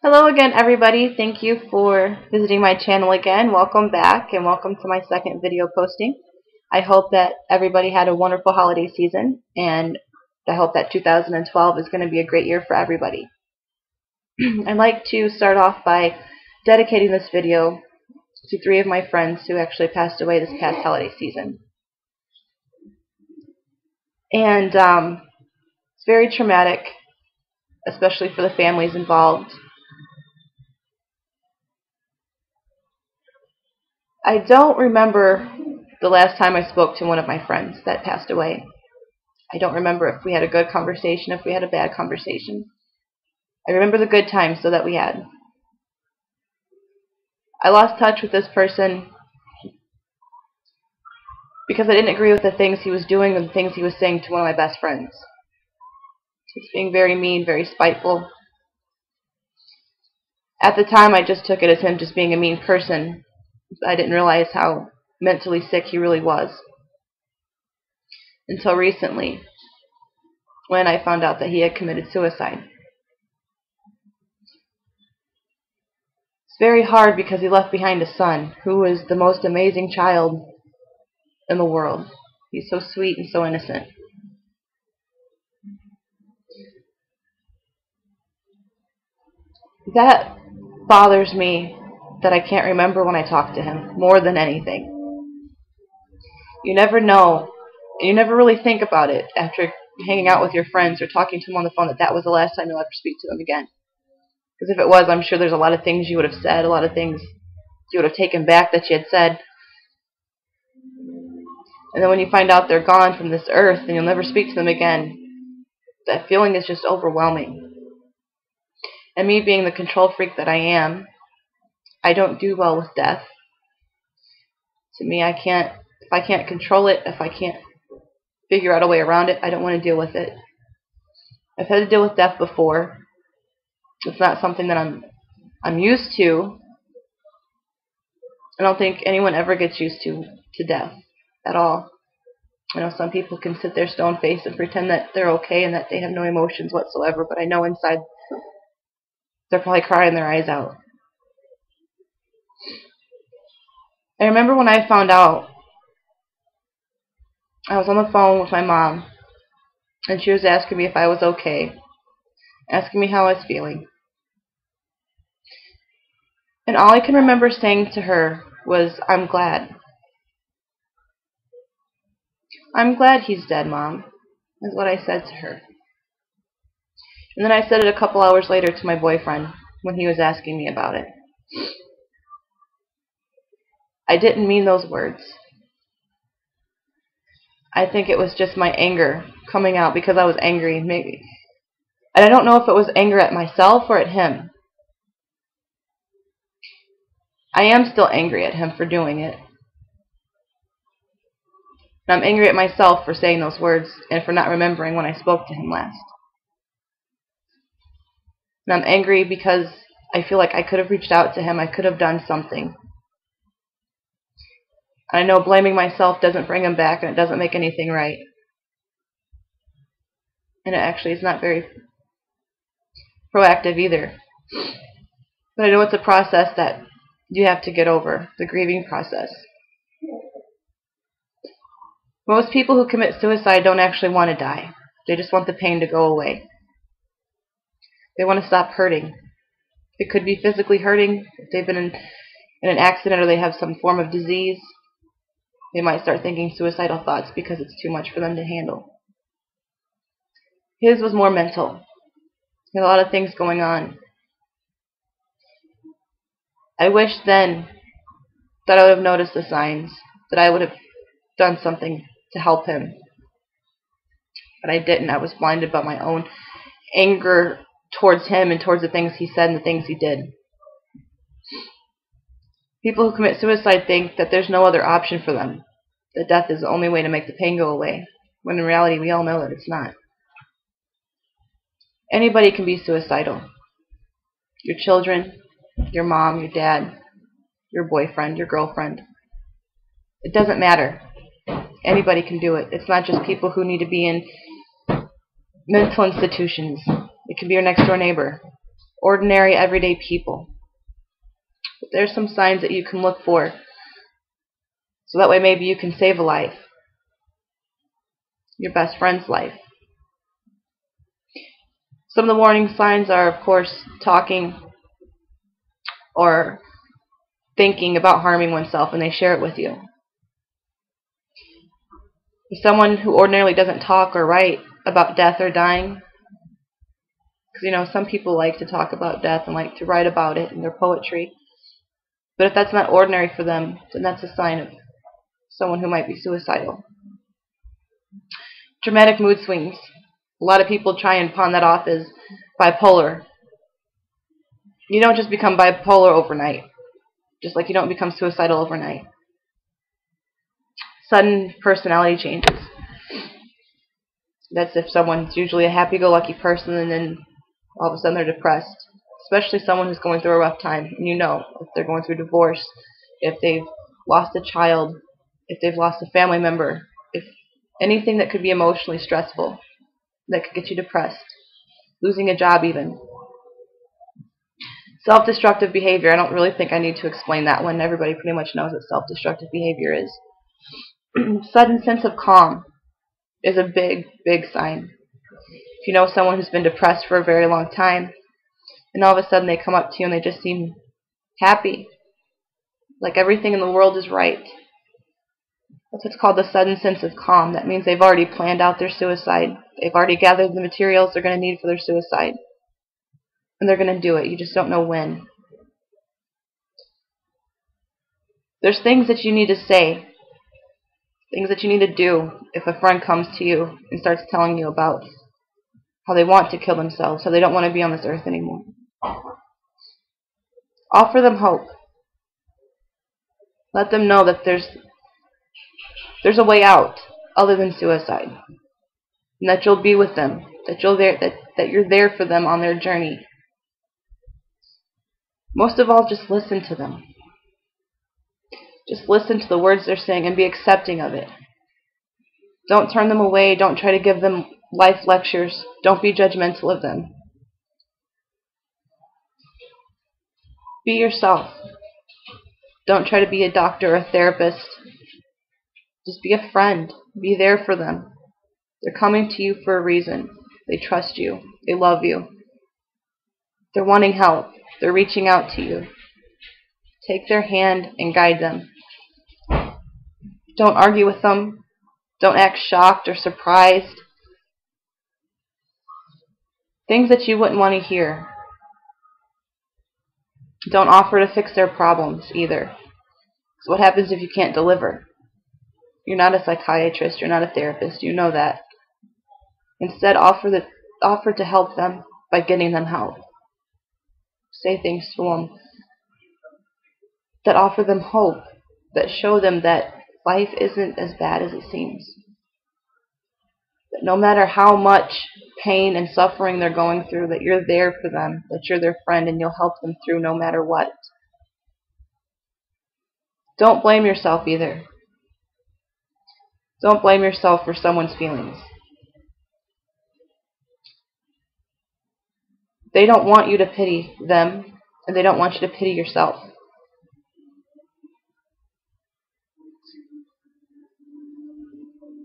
Hello again, everybody. Thank you for visiting my channel again. Welcome back and welcome to my second video posting. I hope that everybody had a wonderful holiday season, and I hope that 2012 is going to be a great year for everybody. I'd like to start off by dedicating this video to 3 of my friends who actually passed away this past holiday season. And it's very traumatic, especially for the families involved. I don't remember the last time I spoke to one of my friends that passed away. I don't remember if we had a good conversation, if we had a bad conversation. I remember the good times though that we had. I lost touch with this person because I didn't agree with the things he was doing and the things he was saying to one of my best friends. He was being very mean, very spiteful. At the time, I just took it as him just being a mean person. I didn't realize how mentally sick he really was until recently, when I found out that he had committed suicide. It's very hard because he left behind a son who was the most amazing child in the world. He's so sweet and so innocent. That bothers me, that I can't remember when I talk to him, more than anything. You never know, and you never really think about it after hanging out with your friends or talking to them on the phone that was the last time you'll ever speak to them again. Because if it was, I'm sure there's a lot of things you would have said, a lot of things you would have taken back that you had said. And then when you find out they're gone from this earth and you'll never speak to them again, that feeling is just overwhelming. And me being the control freak that I am, I don't do well with death. To me, if I can't control it, if I can't figure out a way around it, I don't want to deal with it. I've had to deal with death before. It's not something that I'm used to. I don't think anyone ever gets used to death at all. I know some people can sit there stone-faced and pretend that they're okay and that they have no emotions whatsoever, but I know inside they're probably crying their eyes out. I remember when I found out, I was on the phone with my mom, and she was asking me if I was okay, asking me how I was feeling. And all I can remember saying to her was, "I'm glad. I'm glad he's dead, Mom," is what I said to her. And then I said it a couple hours later to my boyfriend when he was asking me about it. I didn't mean those words. I think it was just my anger coming out because I was angry, maybe. And I don't know if it was anger at myself or at him. I am still angry at him for doing it. And I'm angry at myself for saying those words and for not remembering when I spoke to him last. And I'm angry because I feel like I could have reached out to him. I could have done something. I know blaming myself doesn't bring him back and it doesn't make anything right. And it actually is not very proactive either. But I know it's a process that you have to get over, the grieving process. Most people who commit suicide don't actually want to die. They just want the pain to go away. They want to stop hurting. It could be physically hurting. If they've been in an accident or they have some form of disease, they might start thinking suicidal thoughts because it's too much for them to handle. His was more mental. He had a lot of things going on. I wish then that I would have noticed the signs, that I would have done something to help him. But I didn't. I was blinded by my own anger towards him and towards the things he said and the things he did. People who commit suicide think that there's no other option for them, that death is the only way to make the pain go away, when in reality we all know that it's not. Anybody can be suicidal. Your children, your mom, your dad, your boyfriend, your girlfriend. It doesn't matter. Anybody can do it. It's not just people who need to be in mental institutions. It can be your next door neighbor ordinary, everyday people. But there's some signs that you can look for, so that way maybe you can save a life, your best friend's life. Some of the warning signs are, of course, talking or thinking about harming oneself, and they share it with you. If someone who ordinarily doesn't talk or write about death or dying, because some people like to talk about death and like to write about it in their poetry, but if that's not ordinary for them, then that's a sign of someone who might be suicidal. Dramatic mood swings. A lot of people try and pawn that off as bipolar. You don't just become bipolar overnight, just like you don't become suicidal overnight. Sudden personality changes. That's if someone's usually a happy-go-lucky person and then all of a sudden they're depressed. Especially someone who's going through a rough time. And if they're going through divorce, if they've lost a child, if they've lost a family member, if anything that could be emotionally stressful, that could get you depressed. Losing a job even. Self-destructive behavior. I don't really think I need to explain that one. Everybody pretty much knows what self-destructive behavior is. Sudden sense of calm is a big, big sign. If you know someone who's been depressed for a very long time, and all of a sudden they come up to you and they just seem happy, like everything in the world is right. That's what's called the sudden sense of calm. That means they've already planned out their suicide. They've already gathered the materials they're going to need for their suicide. And they're going to do it. You just don't know when. There's things that you need to say. Things that you need to do if a friend comes to you and starts telling you about how they want to kill themselves, how they don't want to be on this earth anymore. Offer them hope. Let them know that there's a way out other than suicide. And that you'll be with them. That you're there for them on their journey. Most of all, just listen to them. Just listen to the words they're saying and be accepting of it. Don't turn them away. Don't try to give them life lectures. Don't be judgmental of them. Be yourself. Don't try to be a doctor or a therapist. Just be a friend. Be there for them. They're coming to you for a reason. They trust you. They love you. They're wanting help. They're reaching out to you. Take their hand and guide them. Don't argue with them. Don't act shocked or surprised. Things that you wouldn't want to hear. Don't offer to fix their problems either. Because what happens if you can't deliver? You're not a psychiatrist. You're not a therapist. You know that. Instead, offer to help them by getting them help. Say things to them that offer them hope, that show them that life isn't as bad as it seems. That no matter how much pain and suffering they're going through, that you're there for them, that you're their friend and you'll help them through no matter what. Don't blame yourself either. Don't blame yourself for someone's feelings. They don't want you to pity them, and they don't want you to pity yourself.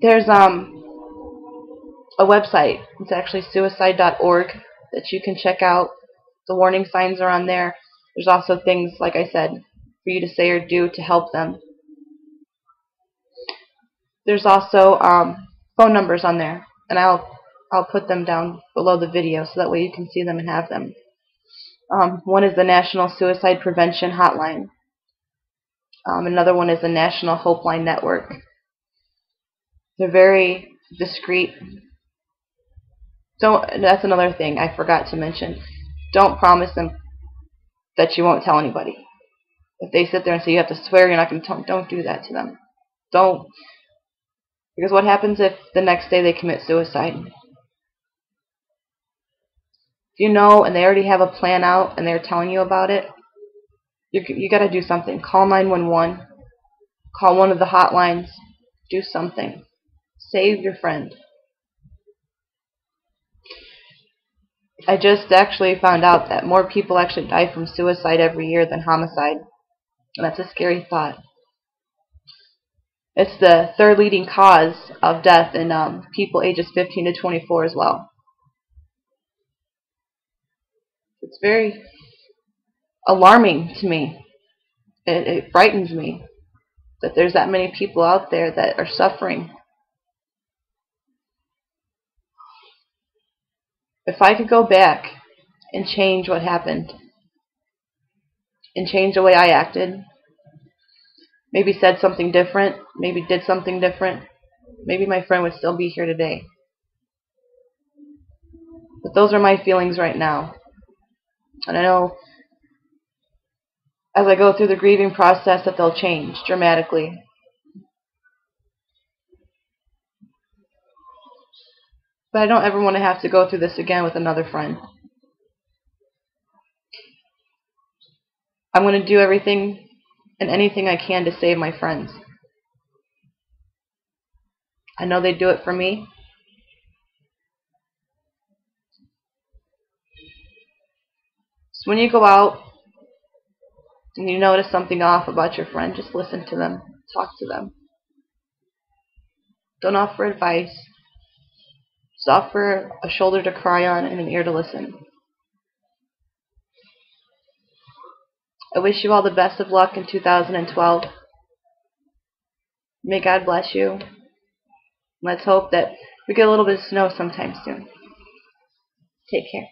There's a website. It's actually suicide.org that you can check out. The warning signs are on there. There's also things, like I said, for you to say or do to help them. There's also phone numbers on there, and I'll put them down below the video so that way you can see them and have them. One is the National Suicide Prevention Hotline. Another one is the National Hopeline Network. They're very discreet. That's another thing I forgot to mention. Don't promise them that you won't tell anybody. If they sit there and say you have to swear you're not going to tell, don't do that to them. Don't. Because what happens if the next day they commit suicide? If you know and they already have a plan out and they're telling you about it, you got to do something. Call 911. Call one of the hotlines. Do something. Save your friend. I just actually found out that more people actually die from suicide every year than homicide. And that's a scary thought. It's the third leading cause of death in people ages 15 to 24 as well. It's very alarming to me. It frightens me that there's that many people out there that are suffering. If I could go back and change what happened, and change the way I acted, maybe said something different, maybe did something different, maybe my friend would still be here today. But those are my feelings right now. And I know as I go through the grieving process that they'll change dramatically. But I don't ever want to have to go through this again with another friend. I'm going to do everything and anything I can to save my friends. I know they do it for me. So when you go out and you notice something off about your friend, just listen to them, talk to them. Don't offer advice. Just offer a shoulder to cry on and an ear to listen. I wish you all the best of luck in 2012. May God bless you. Let's hope that we get a little bit of snow sometime soon. Take care.